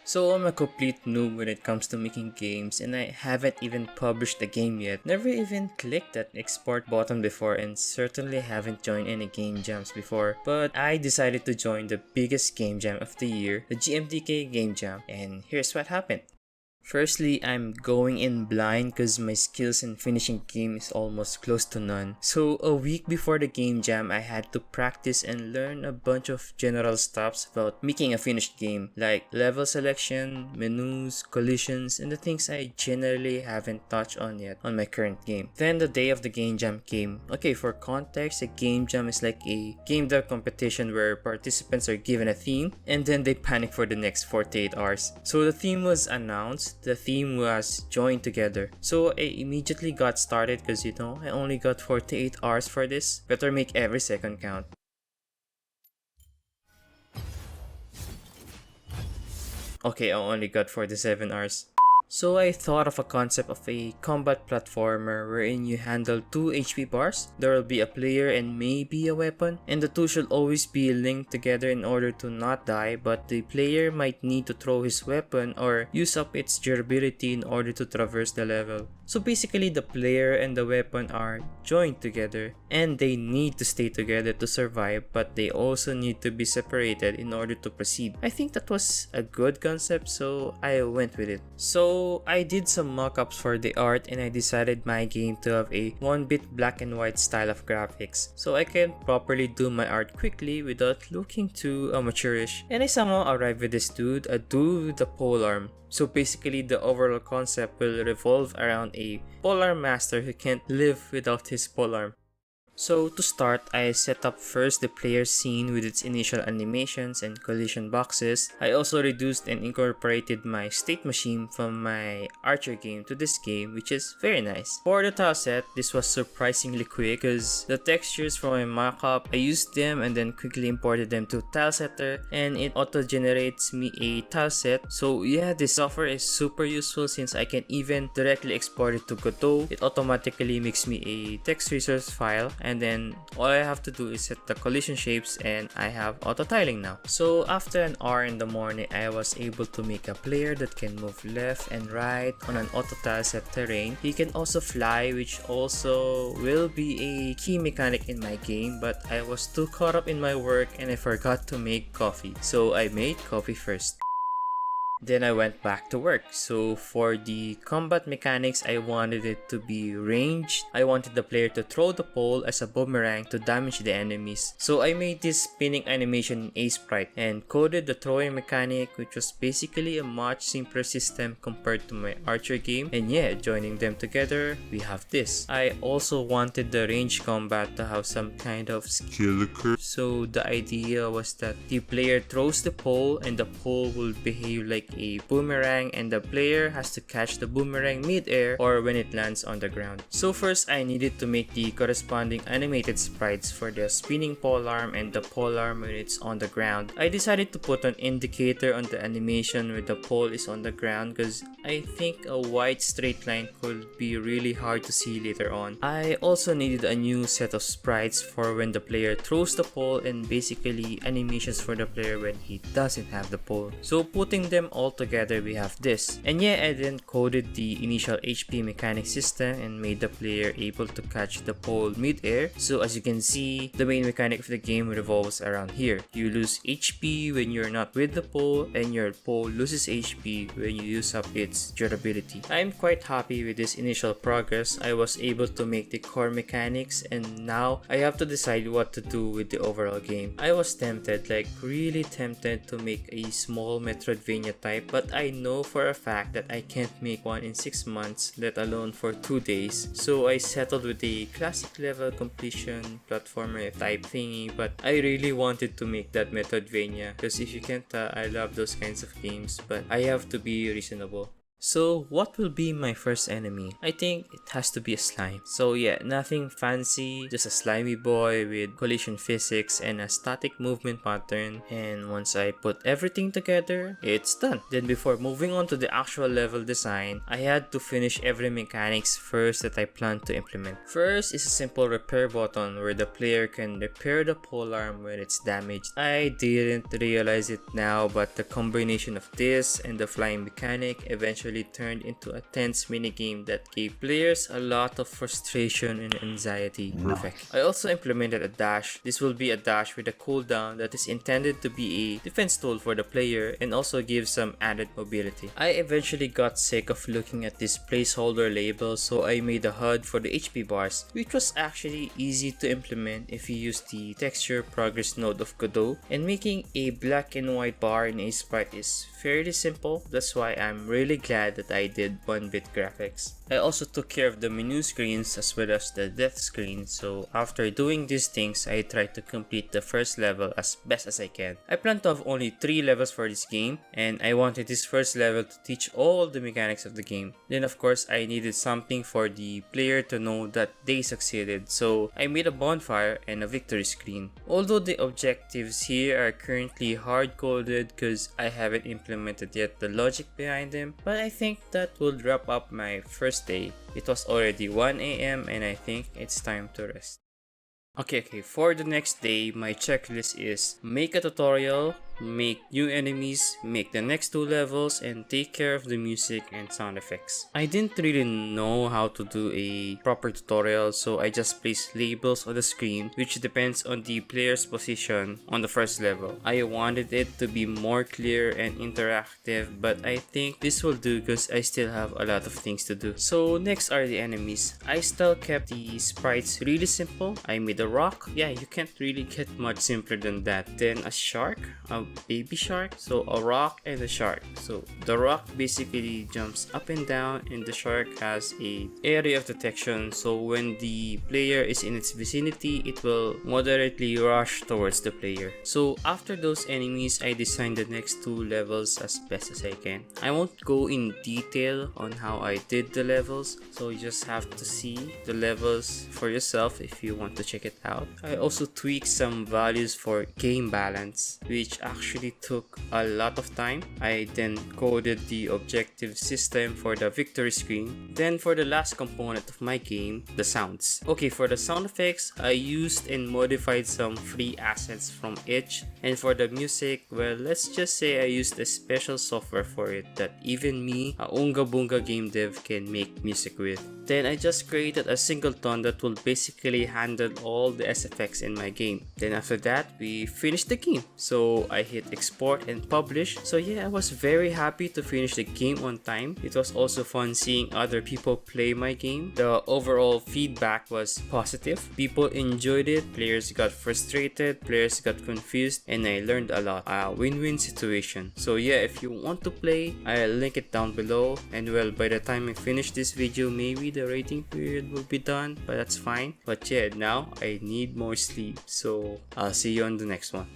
So I'm a complete noob when it comes to making games, and I haven't even published a game yet. Never even clicked that export button before, and certainly haven't joined any game jams before. But I decided to join the biggest game jam of the year, the GMTK game jam, and here's what happened. Firstly, I'm going in blind because my skills in finishing game is almost close to none. So a week before the game jam, I had to practice and learn a bunch of general stuffs about making a finished game, like level selection, menus, collisions, and the things I generally haven't touched on yet on my current game. Then the day of the game jam came. Okay, for context, a game jam is like a game dev competition where participants are given a theme and then they panic for the next 48 hours. So the theme was announced. The theme was joined together. So I immediately got started because I only got 48 hours for this. Better make every second count. Okay, I only got 47 hours. So I thought of a concept of a combat platformer wherein you handle 2 HP bars, there will be a player and maybe a weapon, and the two should always be linked together in order to not die, but the player might need to throw his weapon or use up its durability in order to traverse the level. So basically the player and the weapon are joined together and they need to stay together to survive, but they also need to be separated in order to proceed. I think that was a good concept, so I went with it. So I did some mockups for the art and I decided my game to have a 1-bit black and white style of graphics, so I can properly do my art quickly without looking too amateurish. And I somehow arrived with this dude, a dude with a polearm. So basically the overall concept will revolve around a polearm master who can't live without his polearm. So to start, I set up first the player scene with its initial animations and collision boxes. I also reduced and incorporated my state machine from my Archer game to this game, which is very nice. For the tile set, this was surprisingly quick because the textures from my mockup, I used them and then quickly imported them to Tilesetter and it auto-generates me a tile set. So yeah, this software is super useful since I can even directly export it to Godot. It automatically makes me a text resource file, and then all I have to do is set the collision shapes and I have auto tiling now. So after an hour in the morning, I was able to make a player that can move left and right on an auto tile set terrain. He can also fly, which also will be a key mechanic in my game, but I was too caught up in my work and I forgot to make coffee. So I made coffee first. Then I went back to work. So for the combat mechanics, I wanted it to be ranged. I wanted the player to throw the pole as a boomerang to damage the enemies. So I made this spinning animation in Sprite and coded the throwing mechanic, which was basically a much simpler system compared to my Archer game. And yeah, joining them together, we have this. I also wanted the range combat to have some kind of skill curve. So the idea was that the player throws the pole and the pole will behave like a boomerang and the player has to catch the boomerang mid-air or when it lands on the ground. So first I needed to make the corresponding animated sprites for the spinning polearm and the polearm when it's on the ground. I decided to put an indicator on the animation where the pole is on the ground because I think a white straight line could be really hard to see later on. I also needed a new set of sprites for when the player throws the pole and basically animations for the player when he doesn't have the pole. So putting them all together, we have this. And yeah, I then coded the initial HP mechanic system and made the player able to catch the pole mid-air. So as you can see, the main mechanic of the game revolves around here. You lose HP when you're not with the pole and your pole loses HP when you use up its durability. I'm quite happy with this initial progress. I was able to make the core mechanics and now I have to decide what to do with the overall game. I was tempted, like really tempted to make a small Metroidvania type, but I know for a fact that I can't make one in 6 months, let alone for 2 days. So I settled with a classic level completion platformer type thingy, but I really wanted to make that Metroidvania because if you can't tell, I love those kinds of games, but I have to be reasonable. So what will be my first enemy? I think it has to be a slime. So yeah, nothing fancy, just a slimy boy with collision physics and a static movement pattern. And once I put everything together, it's done. Then before moving on to the actual level design, I had to finish every mechanics first that I planned to implement. First is a simple repair button where the player can repair the polearm when it's damaged. I didn't realize it now, but the combination of this and the flying mechanic eventually turned into a tense minigame that gave players a lot of frustration and anxiety. Perfect. I also implemented a dash. This will be a dash with a cooldown that is intended to be a defense tool for the player and also gives some added mobility. I eventually got sick of looking at this placeholder label, so I made a HUD for the HP bars, which was actually easy to implement if you use the texture progress node of Godot, and making a black and white bar in a sprite is fairly simple. That's why I'm really glad that I did 1-bit graphics. I also took care of the menu screens as well as the death screen, so after doing these things, I tried to complete the first level as best as I can. I plan to have only 3 levels for this game, and I wanted this first level to teach all the mechanics of the game. Then of course, I needed something for the player to know that they succeeded, so I made a bonfire and a victory screen. Although the objectives here are currently hard-coded because I haven't implemented yet the logic behind them, but I think that would wrap up my first day. It was already 1 AM and I think it's time to rest. Okay, for the next day, my checklist is make a tutorial, make new enemies, make the next 2 levels, and take care of the music and sound effects. I didn't really know how to do a proper tutorial, so I just placed labels on the screen which depends on the player's position on the first level. I wanted it to be more clear and interactive, but I think this will do because I still have a lot of things to do. So next are the enemies. I still kept the sprites really simple. I made a rock. Yeah, you can't really get much simpler than that. Then a shark, a baby shark, so a rock and a shark. So the rock basically jumps up and down, and the shark has a area of detection, so when the player is in its vicinity, it will moderately rush towards the player. So after those enemies, I designed the next 2 levels as best as I can. I won't go in detail on how I did the levels, so you just have to see the levels for yourself if you want to check it out. I also tweaked some values for game balance, which actually took a lot of time. I then coded the objective system for the victory screen. Then for the last component of my game, the sounds. Okay, for the sound effects, I used and modified some free assets from itch. And for the music, well, let's just say I used a special software for it that even me, a Unga Bunga game dev, can make music with. Then I just created a singleton that will basically handle all the SFX in my game. Then after that, we finished the game. So I hit export and publish. So yeah, I was very happy to finish the game on time. It was also fun seeing other people play my game. The overall feedback was positive. People enjoyed it, players got frustrated, players got confused, and I learned a lot. A win-win situation. So yeah, if you want to play, I'll link it down below. And well, by the time I finish this video, maybe the rating period will be done, but that's fine. But yeah, now I need more sleep, so I'll see you on the next one.